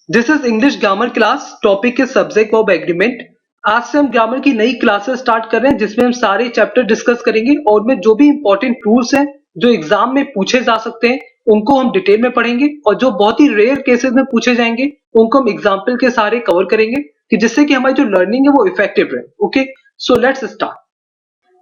This is English grammar class. Topic is subject verb agreement. आज से हम grammar की नई क्लासेस स्टार्ट कर रहे हैं जिसमें हम सारे चैप्टर डिस्कस करेंगे और उनमें जो भी इंपॉर्टेंट टूल्स हैं जो एग्जाम में पूछे जा सकते हैं उनको हम डिटेल में पढ़ेंगे और जो बहुत ही रेयर केसेस में पूछे जाएंगे उनको हम एग्जाम्पल के सारे कवर करेंगे कि जिससे कि हमारी जो लर्निंग है वो इफेक्टिव रहे। Okay, so let's start.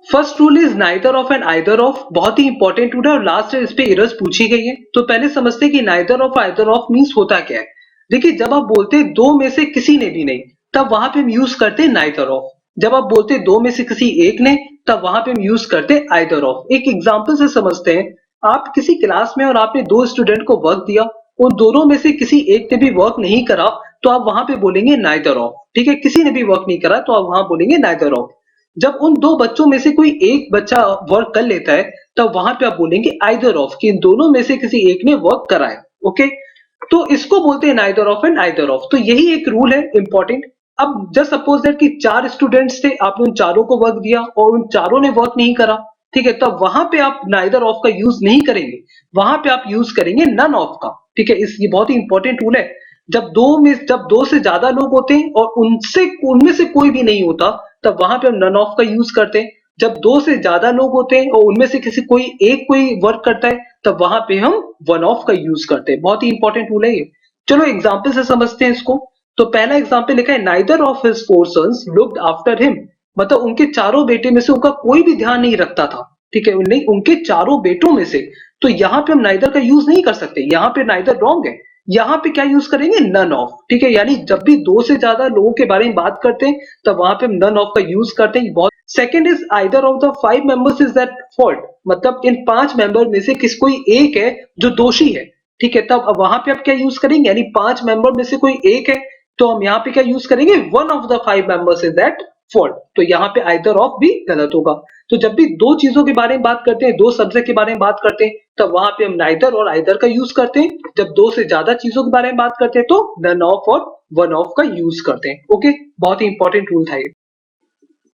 First rule is neither of and either of. बहुत ही इंपॉर्टेंट रूल है और लास्ट ईयर इस पे एरर्स पूछी गई है। तो पहले समझते हैं कि neither of either of means होता क्या है। देखिए, जब आप बोलते हैं दो में से किसी ने भी नहीं तब वहां पे हम यूज करते हैं नाइदर ऑफ। जब आप बोलते हैं दो में से किसी एक ने तब वहां पे हम यूज करते हैं आइदर ऑफ। एक एग्जांपल से समझते हैं। आप किसी क्लास में और आपने दो स्टूडेंट को वर्क दिया, उन दोनों में से किसी एक ने भी वर्क नहीं करा तो आप वहां पे बोलेंगे नाइदर ऑफ। ठीक है, किसी ने भी वर्क नहीं करा तो आप वहां बोलेंगे नाइदर ऑफ। जब उन दो बच्चों में से कोई एक बच्चा वर्क कर लेता है तब वहां पे आप बोलेंगे आइदर ऑफ कि इन दोनों में से किसी एक ने वर्क करा है। ओके, तो इसको बोलते हैं neither of and either of. तो यही एक रूल है इंपॉर्टेंट। अब जस्ट सपोज दैट कि चार स्टूडेंट्स थे, आपने उन चारों को वर्क दिया और उन चारों ने वर्क नहीं करा। ठीक है, तब वहां पे आप नाइदर ऑफ का यूज नहीं करेंगे, वहां पे आप यूज करेंगे नन ऑफ का। ठीक है, इस ये बहुत ही इंपॉर्टेंट रूल है। जब दो से ज्यादा लोग होते हैं और उनमें से कोई भी नहीं होता तब वहां पे हम नन ऑफ का यूज करते हैं। जब दो से ज्यादा लोग होते हैं और उनमें से कोई वर्क करता है तब वहां पे हम वन ऑफ का यूज करते हैं। बहुत ही इंपॉर्टेंट रूल है ये। चलो एग्जाम्पल से समझते हैं इसको। तो पहला एग्जाम्पल लिखा है neither of his four sons looked after him. मतलब उनके चारों बेटे में से उनका कोई भी ध्यान नहीं रखता था। ठीक है, नहीं, उनके चारों बेटों में से। तो यहाँ पे हम नाइदर का यूज नहीं कर सकते, यहाँ पे नाइदर रॉन्ग है। यहाँ पे क्या यूज करेंगे, नन ऑफ। ठीक है, यानी जब भी दो से ज्यादा लोगों के बारे में बात करते हैं तब वहां पे हम नन ऑफ का यूज करते हैं। बहुत second is either of the five members is that fault. मतलब इन पांच मेंबर में से कोई एक है जो दोषी है। ठीक है, तब अब वहां पे आप क्या यूज करेंगे, यानी पांच मेंबर में से कोई एक है तो हम यहाँ पे क्या यूज करेंगे, one of the five members is that fault. तो यहाँ पे आइदर ऑफ भी गलत होगा। तो जब भी दो चीजों के बारे में बात करते हैं, दो सब्जेक्ट के बारे में बात करते हैं, तब वहां पे हम नाइदर और आइदर का यूज करते हैं। जब दो से ज्यादा चीजों के बारे में बात करते हैं तो नन ऑफ और वन ऑफ का यूज करते हैं। ओके, बहुत ही इंपॉर्टेंट रूल था ये।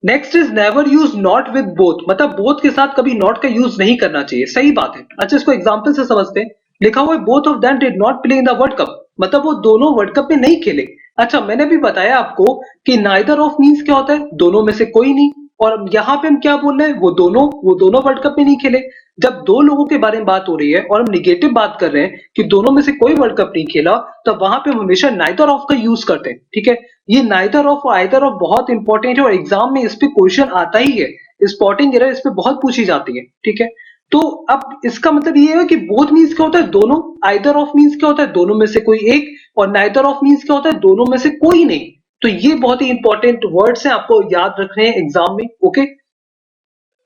Next is never use not with both. मतलब बोथ के साथ कभी नॉट का यूज नहीं करना चाहिए। सही बात है। अच्छा, इसको एग्जांपल से समझते हैं। लिखा हुआ है both of them did not play in the world cup. मतलब वो दोनों वर्ल्ड कप में नहीं खेले। अच्छा, मैंने भी बताया आपको कि नाइदर ऑफ मींस क्या होता है, दोनों में से कोई नहीं। और यहाँ पे हम क्या बोल रहे हैं, वो दोनों वर्ल्ड कप में नहीं खेले। जब दो लोगों के बारे में बात हो रही है और हम निगेटिव बात कर रहे हैं कि दोनों में से कोई वर्ल्ड कप नहीं खेला, तब वहां पे हम हमेशा नाइदर ऑफ का यूज करते हैं। ठीक है, ये नाइदर ऑफ और आइदर ऑफ बहुत इंपॉर्टेंट है और एग्जाम में इस पे क्वेश्चन आता ही है। स्पॉटिंग एरर इस पे बहुत पूछी जाती है। ठीक है, तो अब इसका मतलब ये है कि बोथ मींस क्या होता है, दोनों। आइदर ऑफ मींस क्या होता है, दोनों में से कोई एक। और नाइदर ऑफ मींस क्या होता है, दोनों में से कोई नहीं। तो ये बहुत ही इंपॉर्टेंट वर्ड्स हैं, आपको याद रखने हैं एग्जाम में। Okay,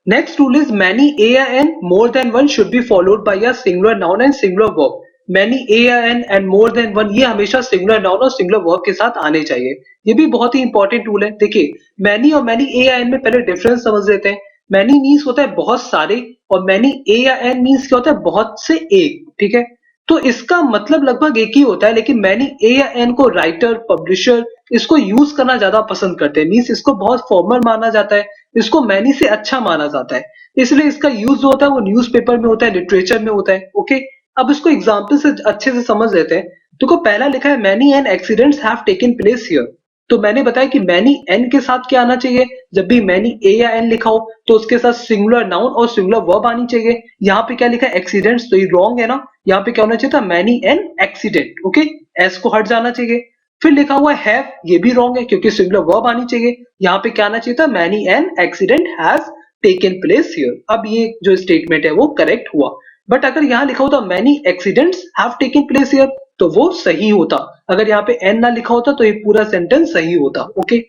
next rule is many a या an more than one should be followed by a singular noun and singular verb. Many a या an and more than one ये हमेशा सिंगुलर नाउन और सिंगुलर वर्ब के साथ आने चाहिए। ये भी बहुत ही इंपॉर्टेंट रूल है। देखिए, मैनी और मैनी ए या एन में पहले डिफरेंस समझ लेते हैं। मैनी मीन्स होता है बहुत सारे और मैनी ए या एन मीन्स क्या होता है, बहुत से एक। ठीक है, तो इसका मतलब लगभग एक ही होता है, लेकिन मैनी ए या एन को राइटर, पब्लिशर इसको यूज करना ज्यादा पसंद करते हैं। मीन्स इसको बहुत फॉर्मल माना जाता है, इसको मैनी से अच्छा माना जाता है। इसलिए इसका यूज जो होता है वो न्यूज़पेपर में होता है, लिटरेचर में होता है। ओके, अब इसको एग्जांपल से अच्छे से समझ लेते हैं। देखो, पहला लिखा है many an accidents have taken place here. तो मैंने बताया कि मैनी एन के साथ क्या आना चाहिए, जब भी मैनी ए या एन लिखा हो तो उसके साथ सिंगुलर नाउन और सिंगुलर वर्ब आनी चाहिए। यहाँ पे क्या लिखा है, एक्सीडेंट्स, तो ये रॉन्ग है ना। यहाँ पे क्या होना चाहिए था, many an accident. Okay, S को हट जाना चाहिए। फिर लिखा हुआ हैव, ये भी रॉन्ग है क्योंकि सिंगुलर वर्ब आनी चाहिए। यहाँ पे क्या आना चाहिए था, many an accident has taken place here. अब ये जो स्टेटमेंट है वो करेक्ट हुआ। बट अगर यहाँ लिखा होता many accidents have taken place here तो वो सही होता। अगर यहाँ पे एन ना लिखा होता तो ये पूरा सेंटेंस सही होता। Okay,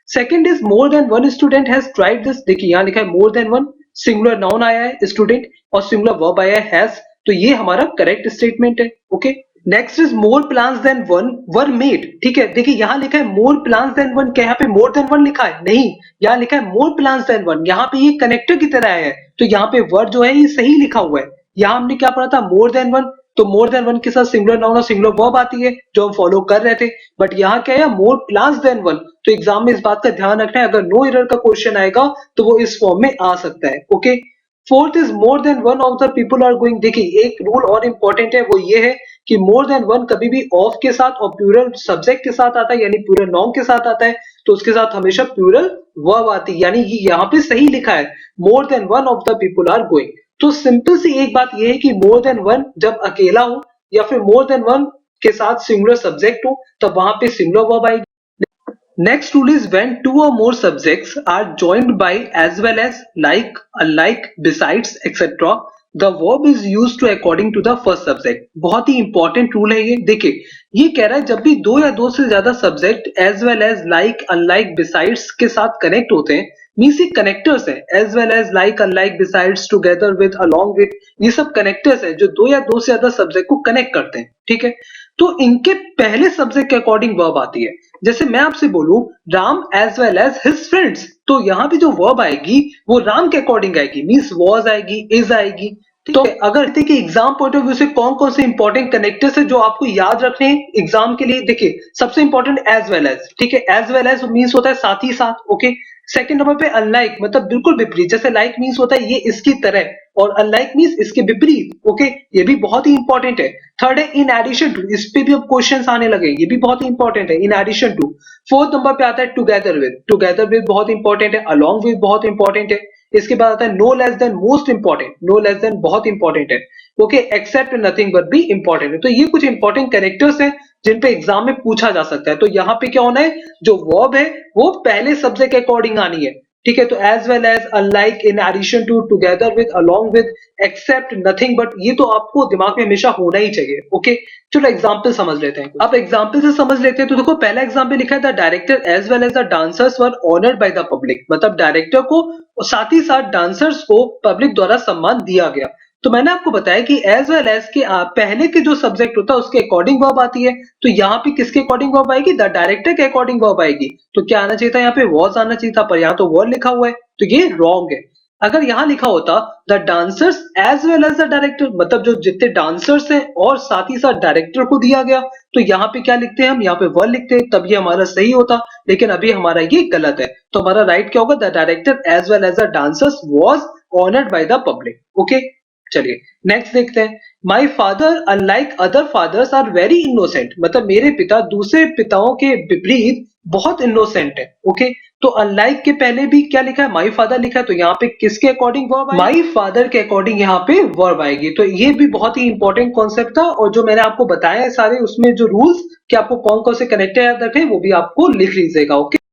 second is more than one student has tried this. देखिए, यहाँ लिखा है more than one, singular noun आया है स्टूडेंट और सिंगुलर वर्ब आया है हैज। तो ये हमारा करेक्ट स्टेटमेंट है। Okay, next is more plans than one were made. ठीक है, देखिए यहाँ लिखा है मोर प्लान्स देन वन, क्या यहाँ पे मोर देन वन लिखा है, नहीं। यहाँ लिखा है मोर प्लान्स देन वन, यहाँ पे ये कनेक्टर की तरह है तो यहाँ पे वर्ड जो है ये सही लिखा हुआ है। यहाँ हमने क्या पढ़ा था, मोर देन वन, तो मोर देन वन के साथ सिंगुलर नाउन और सिंगुलर वर्ब आती है जो हम फॉलो कर रहे थे। बट यहाँ क्या है, मोर प्लान्स देन वन। तो एग्जाम में इस बात का ध्यान रखना है, अगर नो एरर का क्वेश्चन आएगा तो वो इस फॉर्म में आ सकता है। Okay, fourth is more than one of the people are going. देखिए, एक रूल और इंपॉर्टेंट है, वो ये है कि मोर देन वन कभी भी ऑफ के साथ और प्लूरल सब्जेक्ट के साथ आता है, यानी प्लूरल नाउन के साथ आता है, तो उसके साथ हमेशा प्लूरल वर्ब आती है, यानी ये यहाँ पे सही लिखा है more than one of the people are going. तो सिंपल सी एक बात ये है कि मोर देन वन जब अकेला हो या फिर मोर देन वन के साथ सिंगुलर सब्जेक्ट हो तब वहां पे सिंगुलर वर्ब आएगी। Next rule is when two or more subjects are joined by as well as, like, unlike, besides, etc. The verb is used to according to the first subject। बहुत ही important rule है ये। देखिए ये कह रहा है जब भी दो या दो से ज्यादा subject as well as, like, unlike, besides के साथ कनेक्ट होते हैं, मीन्स ये कनेक्टर्स हैं, as well as, like, unlike, besides, together with, along with, ये सब कनेक्टर्स हैं जो दो या दो से ज्यादा सब्जेक्ट को कनेक्ट करते हैं। ठीक है, तो इनके पहले सब्जेक्ट के अकॉर्डिंग वर्ब आती है। जैसे मैं आपसे बोलूं Ram as well as his friends, तो यहाँ पे जो वर्ब आएगी वो राम के अकॉर्डिंग आएगी, मीन्स वॉज आएगी, इज आएगी। तो अगर देखिए एग्जाम पॉइंट ऑफ व्यू से कौन कौन से इंपॉर्टेंट कनेक्टर्स है जो आपको याद रखने हैं एग्जाम के लिए, देखिए सबसे इंपॉर्टेंट एज वेल एज। ठीक है, एज वेल एज मीन्स होता है साथ ही साथ। ओके, सेकंड नंबर पे अनलाइक, मतलब बिल्कुल विपरीत, जैसे लाइक मीन्स होता है ये इसकी तरह, और अनलाइक मीन्स इसके विपरीत। ओके, ये भी बहुत ही इंपॉर्टेंट है। थर्ड है इन एडिशन टू, इस पे भी अब क्वेश्चंस आने लगे, ये भी बहुत ही इंपॉर्टेंट है, in addition to. Fourth number पे आता है टुगेदर विद, टुगेदर विद बहुत इंपॉर्टेंट है, अलोंग विद बहुत इंपॉर्टेंट है। इसके बाद आता है no less than, most important, no less than बहुत इंपॉर्टेंट है। ओके, एक्सेप्ट नथिंग बट भी इंपॉर्टेंट है। तो ये कुछ इंपॉर्टेंट कैरेक्टर्स हैं जिन पे एग्जाम में पूछा जा सकता है। तो यहाँ पे क्या होना है, जो वर्ब है वो पहले सब्जेक्ट के अकॉर्डिंग आनी है। ठीक है, तो as well as, unlike, in addition to, together with, along with, except, nothing but, ये तो आपको दिमाग में हमेशा होना ही चाहिए। ओके, चलो एग्जांपल समझ लेते हैं। अब एग्जांपल से समझ लेते हैं। तो देखो पहला एग्जांपल लिखा है the director as well as the dancers were honoured by the public, मतलब डायरेक्टर को और साथ ही साथ डांसर्स को पब्लिक द्वारा सम्मान दिया गया। तो मैंने आपको बताया कि एज वेल एज के पहले के जो सब्जेक्ट होता है उसके अकॉर्डिंग वर्ब आती है। तो यहाँ पे किसके अकॉर्डिंग वर्ब आएगी, द डायरेक्टर के अकॉर्डिंग वर्ब आएगी। तो क्या आना चाहिए था, यहाँ पे वॉज आना चाहिए था, पर यहाँ तो वर लिखा हुआ है, तो ये रॉन्ग है। अगर यहाँ लिखा होता the dancers as well as the director, मतलब जो जितने डांसर्स हैं और साथ ही साथ डायरेक्टर को दिया गया, तो यहाँ पे क्या लिखते हैं हम, यहाँ पे वर लिखते हैं, तब ये हमारा सही होता। लेकिन अभी हमारा ये गलत है, तो हमारा राइट क्या होगा, the director as well as the dancers was honoured by the public. Okay, चलिए नेक्स्ट देखते हैं। My father unlike other fathers are very innocent, मतलब मेरे पिता दूसरे पिताओं के विपरीत बहुत इनोसेंट है। ओके, तो अनलाइक के पहले भी क्या लिखा है, माई फादर लिखा है, तो यहाँ पे किसके अकॉर्डिंग वर्ब आएगी, माई फादर के अकॉर्डिंग यहाँ पे वर्ब आएगी। तो ये भी बहुत ही इंपॉर्टेंट कॉन्सेप्ट था, और जो मैंने आपको बताया है सारे उसमें जो रूल्स कि आपको कौन कौन से कनेक्टर याद रखे वो भी आपको लिख लीजिएगा। Okay,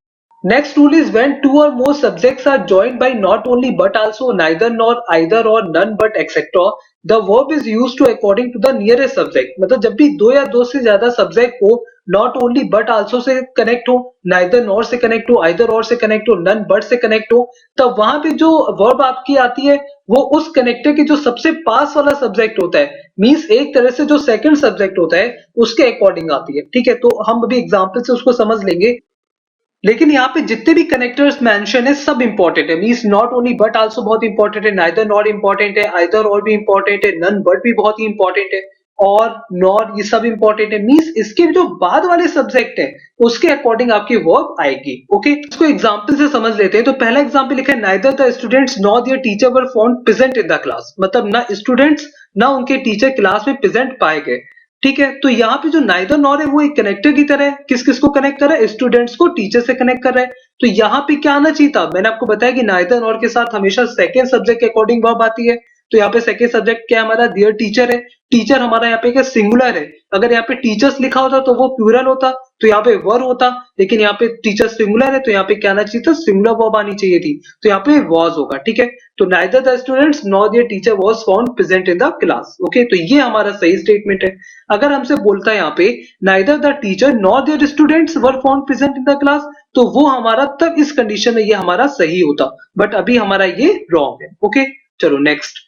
next rule is when two or more subjects are joined by not only but also, neither nor, either or, none but, etc. The verb is used to according to the nearest subject। मतलब जब भी दो या दो से ज्यादा subject को not only but also से कनेक्ट हो, neither nor से कनेक्ट हो, either or से कनेक्ट हो, none but से कनेक्ट हो, तब वहां पे जो वर्ब आपकी आती है वो उस कनेक्टर के जो सबसे पास वाला सब्जेक्ट होता है, मीन्स एक तरह से जो सेकंड सब्जेक्ट होता है उसके अकॉर्डिंग आती है। ठीक है, तो हम अभी एग्जाम्पल से उसको समझ लेंगे। लेकिन यहाँ पे जितने भी कनेक्टर्स मेंशन है सब इंपॉर्टेंट है, means not only but also बहुत इंपॉर्टेंट है, नाइदर नॉट इंपॉर्टेंट है, आइदर और भी इंपॉर्टेंट है, नन बट भी बहुत ही इंपॉर्टेंट है, और नॉर ये सब इंपॉर्टेंट है। मींस इसके जो बाद वाले सब्जेक्ट है उसके अकॉर्डिंग आपकी वर्ब आएगी। ओके, इसको एग्जांपल से समझ लेते हैं। तो पहला एग्जांपल लिखा है neither the students nor there teacher were found present in the class, मतलब ना स्टूडेंट्स ना उनके टीचर क्लास में प्रेजेंट पाए गए। ठीक है, तो यहाँ पे जो नाइदर नॉर है वो एक कनेक्टर की तरह है, किस किस को कनेक्ट कर रहा है, स्टूडेंट्स को टीचर से कनेक्ट कर रहा है। तो यहाँ पे क्या आना चाहिए था, मैंने आपको बताया कि नाइदर नॉर के साथ हमेशा सेकंड सब्जेक्ट के अकॉर्डिंग वर्ब आती है। तो यहाँ पे सेकंड सब्जेक्ट क्या है हमारा, डियर टीचर है। टीचर हमारा यहाँ पे क्या सिंगुलर है, अगर यहाँ पे टीचर्स लिखा होता तो वो प्लूरल होता, तो यहाँ पे वर होता, लेकिन यहाँ पे टीचर सिंगुलर है तो यहाँ पे क्या आना चाहिए था, सिंगुलर वर्ब आनी चाहिए थी, तो यहाँ पे वॉज होगा। ठीक है, तो neither the students nor there teacher was found present in the class. Okay, तो ये हमारा सही स्टेटमेंट है। अगर हमसे बोलता है यहाँ पे neither the teacher nor their students were found present in the class, तो वो हमारा तब इस कंडीशन में ये हमारा सही होता, बट अभी हमारा ये रॉन्ग है। ओके, चलो नेक्स्ट।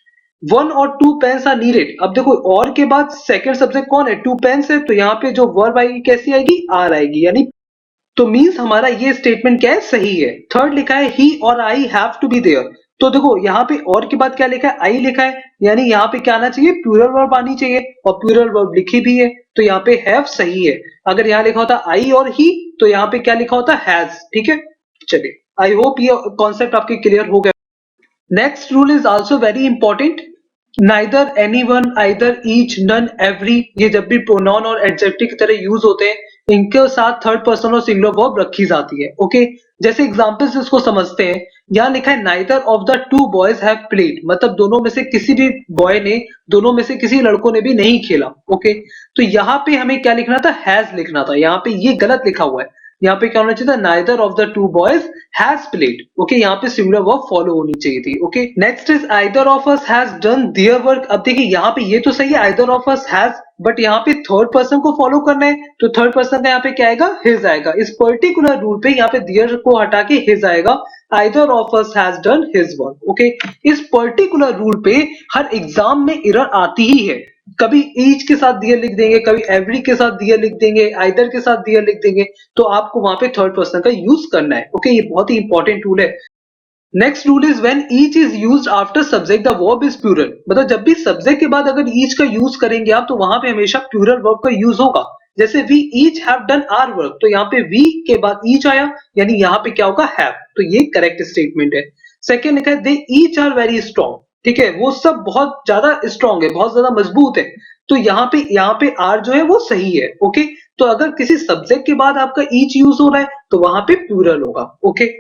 वन और टू पेन्स आर नीडेड। अब देखो और के बाद सेकंड सब्जेक्ट कौन है, टू पेन्स है, तो यहाँ पे जो वर्ब आएगी कैसी आएगी, आर आएगी, यानी तो मींस हमारा ये स्टेटमेंट क्या है, सही है। थर्ड लिखा है ही और I have to be there, तो देखो यहाँ पे और के बाद क्या लिखा है, आई लिखा है, यानी यहाँ पे क्या आना चाहिए, प्लूरल वर्ब आनी चाहिए, और प्लूरल वर्ब लिखी भी है, तो यहाँ पे हैव सही है। अगर यहाँ लिखा होता आई और ही, तो यहाँ पे क्या लिखा होता, हैज। ठीक है, चलिए आई होप ये कॉन्सेप्ट आपके क्लियर हो गया। Next rule is also very important. Neither, anyone, either, each, none, every, ये जब भी प्रोनाउन और एडजेक्टिव की तरह यूज होते हैं, इनके साथ थर्ड पर्सन और सिंगुलर वर्ब रखी जाती है। ओके, जैसे एग्जांपल्स इसको समझते हैं। यहाँ लिखा है neither of the two boys have played, मतलब दोनों में से किसी भी बॉय ने, दोनों में से किसी लड़कों ने भी नहीं खेला। ओके, तो यहाँ पे हमें क्या लिखना था, हैज लिखना था। यहाँ पे ये गलत लिखा हुआ है। यहाँ पे क्या होना चाहिए था, neither of the two boys has played. Okay, यहाँ पे सिंगुलर वर्ब फॉलो होनी चाहिए थी। Okay, next is either of us has done their work. अब देखिए यहाँ पे ये तो सही है, either of us has, but यहाँ पे थर्ड पर्सन को फॉलो करना है, तो थर्ड पर्सन का यहाँ पे क्या आएगा, हिज आएगा। इस पर्टिकुलर रूल पे यहाँ पे देयर को हटा के हिज आएगा, either of us has done his work. Okay, इस पर्टिकुलर रूल पे हर एग्जाम में एरर आती ही है। कभी ईच के साथ दियर लिख देंगे, कभी एवरी के साथ दियर लिख देंगे, आइदर के साथ दियर लिख देंगे, तो आपको वहां पे थर्ड पर्सन का यूज करना है। ओके, ये बहुत ही इंपॉर्टेंट रूल है। Next rule is when each is used after subject the verb is plural, मतलब जब भी सब्जेक्ट के बाद अगर ईच का यूज करेंगे आप, तो वहां पे हमेशा प्लूरल वर्ब का यूज होगा। जैसे we each have done our work, तो यहाँ पे वी के बाद ईच आया, यानी यहाँ पे क्या होगा, हैव। तो ये करेक्ट स्टेटमेंट है। सेकेंड लिखा है दे ईच आर वेरी स्ट्रॉन्ग, ठीक है, वो सब बहुत ज्यादा स्ट्रॉन्ग है, बहुत ज्यादा मजबूत है। तो यहाँ पे आर जो है वो सही है। ओके, तो अगर किसी सब्जेक्ट के बाद आपका ईच यूज हो रहा है, तो वहां पे प्लूरल होगा। Okay,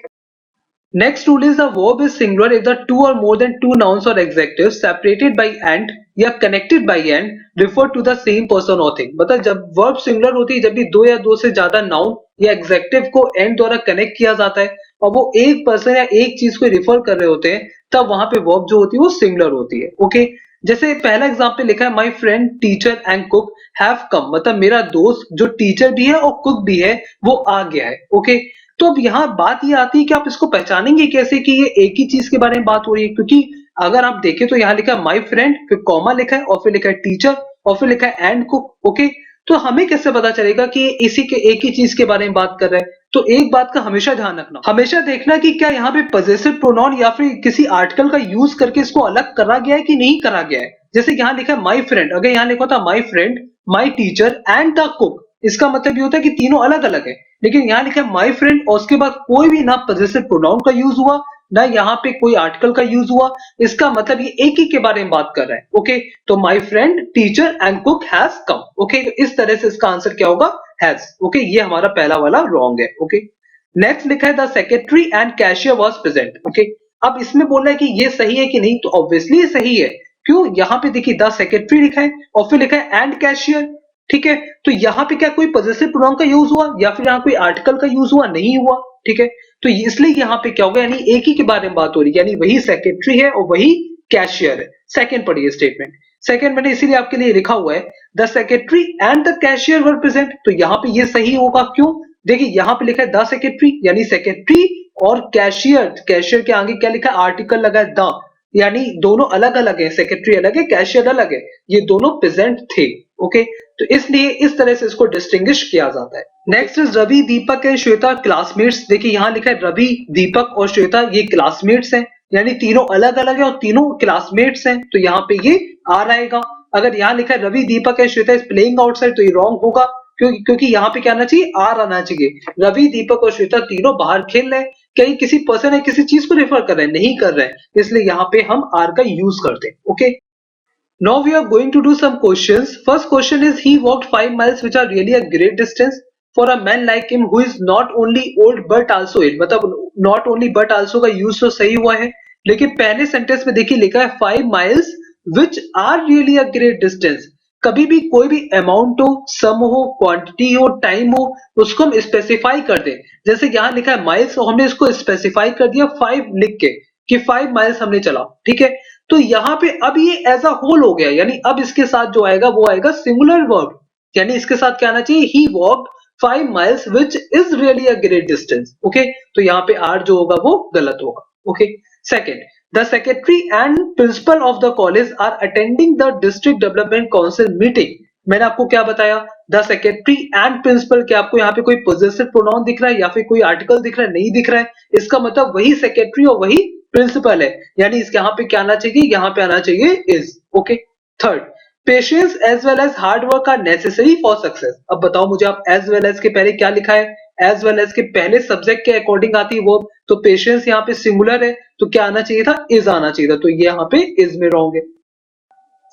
next rule is the verb is singular if the two or more than two nouns or adjectives separated by and या connected by and refer to the same person or thing। मतलब जब verb singular होती है, जब भी दो या दो से ज्यादा noun या adjective को and द्वारा connect किया जाता है और वो एक person या एक चीज को refer कर रहे होते हैं, तब वहां पे verb जो होती है वो singular होती है। ओके, जैसे पहला एग्जाम्पल लिखा है my friend teacher and cook have come, मतलब मेरा दोस्त जो टीचर भी है और कुक भी है वो आ गया है। ओके, तो अब यहाँ बात ये आती है कि आप इसको पहचानेंगे कैसे कि ये एक ही चीज के बारे में बात हो रही है, क्योंकि अगर आप देखें तो यहाँ लिखा है माई फ्रेंड, फिर कॉमा लिखा है और फिर लिखा है टीचर और फिर लिखा है एंड कुक। ओके, तो हमें कैसे पता चलेगा कि ये इसी के एक ही चीज के बारे में बात कर रहा है। तो एक बात का हमेशा ध्यान रखना, हमेशा देखना कि क्या यहाँ पे पजेसिव प्रोनाउन या फिर किसी आर्टिकल का यूज करके इसको अलग करा गया है कि नहीं करा गया है। जैसे यहाँ लिखा है माई फ्रेंड, अगर यहाँ लिखा होता my friend, my teacher and the cook, इसका मतलब ये होता है कि तीनों अलग अलग है। लेकिन यहाँ लिखा है माई फ्रेंड और उसके बाद कोई भी ना पजेसिव प्रोनाउन का यूज हुआ, ना यहाँ पे कोई आर्टिकल का यूज हुआ, इसका मतलब ये एक ही के बारे में बात कर रहा है। ओके, तो my friend teacher and cook has come. Okay, तो इस तरह से इसका आंसर क्या होगा, हैज। ओके, ये हमारा पहला वाला रॉन्ग है। ओके, नेक्स्ट लिखा है the secretary and cashier was present. Okay, अब इसमें बोल रहा है कि ये सही है कि नहीं, तो ऑब्वियसली ये सही है। क्यों, यहाँ पे देखिए द सेक्रेटरी लिखा है और फिर लिखा है एंड कैशियर। ठीक है, तो यहाँ पे क्या कोई पजेसिव प्रोनाउन का यूज हुआ या फिर यहाँ कोई आर्टिकल का यूज हुआ, नहीं हुआ। ठीक है, तो इसलिए यहाँ पे क्या होगा, यानी एक ही के बारे में बात हो रही है, यानी वही सेक्रेटरी है और वही कैशियर है। सेकंड पढ़िए स्टेटमेंट। सेकंड मैंने इसीलिए आपके लिए लिखा हुआ है the secretary and the cashier were present, तो यहाँ पे ये सही होगा। क्यों, देखिए यहाँ पे लिखा है द सेक्रेटरी, यानी सेक्रेटरी और कैशियर, कैशियर के आगे क्या लिखा है, आर्टिकल लगा है द, यानी दोनों अलग अलग है, सेक्रेटरी अलग है, कैशियर अलग है, ये दोनों प्रेजेंट थे। ओके, तो इसलिए इस तरह से इसको डिस्टिंग्विश किया जाता है। Next is Ravi, Deepak and Shweta classmates. देखिए यहाँ लिखा है रवि, दीपक और श्वेता ये क्लासमेट्स हैं, यानी तीनों अलग अलग है और तीनों क्लासमेट्स हैं, तो यहाँ पे ये आर आएगा। अगर यहाँ लिखा है Ravi, Deepak and Shweta is playing outside, तो ये रॉन्ग होगा, क्योंकि यहाँ पे क्या आना चाहिए, आर आना चाहिए। रवि, दीपक और श्वेता तीनों बाहर खेल रहे हैं, कहीं किसी पर्सन या किसी चीज को रेफर कर रहे हैं, नहीं कर रहे हैं, इसलिए यहाँ पे हम आर का यूज करते हैं। Okay, now we are going to do some questions. First question is he walked 5 miles which are really a great distance for a man like him who is not only old but also ill। मतलब not only but also का use तो सही हुआ है, लेकिन पहले sentence में देखिए लिखा है 5 miles which are really a great distance। कभी भी कोई भी अमाउंट हो, सम हो, क्वांटिटी हो, टाइम हो, उसको हम स्पेसिफाई कर दें। जैसे यहाँ लिखा है माइल्स और हमने इसको स्पेसिफाई कर दिया 5 लिख के कि 5 माइल्स हमने चला। ठीक है, तो यहाँ पे अब ये एज अ होल हो गया, यानी अब इसके साथ जो आएगा वो आएगा सिंगुलर वर्ब, यानी इसके साथ क्या आना चाहिए, he walked 5 miles which is really a great distance। Okay, तो यहाँ पे आर जो होगा वो गलत होगा। Okay, second, the secretary and principal of the college are attending the district development council meeting. मैंने आपको क्या बताया, द सेक्रेटरी एंड प्रिंसिपल, क्या आपको यहाँ पे कोई पोजेसिव प्रोनाउन दिख रहा है या फिर कोई आर्टिकल दिख रहा है, नहीं दिख रहा है, इसका मतलब वही सेक्रेटरी और वही प्रिंसिपल है, यानी इसके यहाँ पे क्या आना चाहिए, यहाँ पे आना चाहिए is. Okay, third, patience as well as hard work are necessary for success. अब बताओ मुझे आप एज वेल एज के पहले क्या लिखा है, एज वेल एज के पहले सब्जेक्ट के अकॉर्डिंग आती है वो, तो पेशेंस यहाँ पे सिंगुलर है, तो क्या आना चाहिए था, इज आना चाहिए था, तो ये यहाँ पे इज में रॉन्ग है।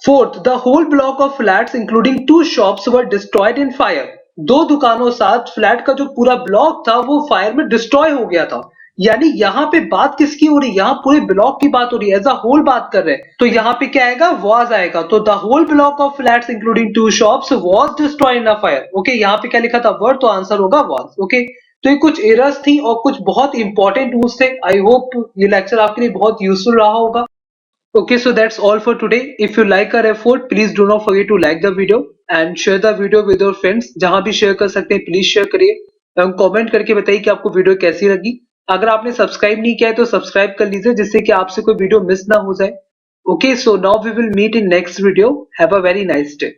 Fourth, the whole block of flats including 2 shops were destroyed in fire. 2 दुकानों साथ फ्लैट का जो पूरा ब्लॉक था वो फायर में डिस्ट्रॉय हो गया था। यानी यहाँ पे बात किसकी हो रही है? यहाँ पूरे ब्लॉक की बात हो रही है, एज अ होल बात कर रहे हैं। तो यहाँ पे क्या आएगा? वॉज आएगा। तो the whole block of flats including 2 shops was destroyed in a fire. Okay, यहाँ पे क्या लिखा था? वर, तो आंसर होगा वॉज। ओके, तो ये कुछ एरर्स थी और कुछ बहुत इंपॉर्टेंट रूल्स थे। आई होप ये लेक्चर आपके लिए बहुत यूजफुल रहा होगा। Okay, so that's all for today. If you like our effort, please do not forget to like the video and share the video with your friends. जहां भी share कर सकते हैं प्लीज शेयर करिए एवं कमेंट करके बताइए कि आपको वीडियो कैसी लगी। अगर आपने सब्सक्राइब नहीं किया है तो सब्सक्राइब कर लीजिए जिससे कि आपसे कोई वीडियो मिस ना हो जाए। Okay, so now we will meet in next video. Have a very nice day.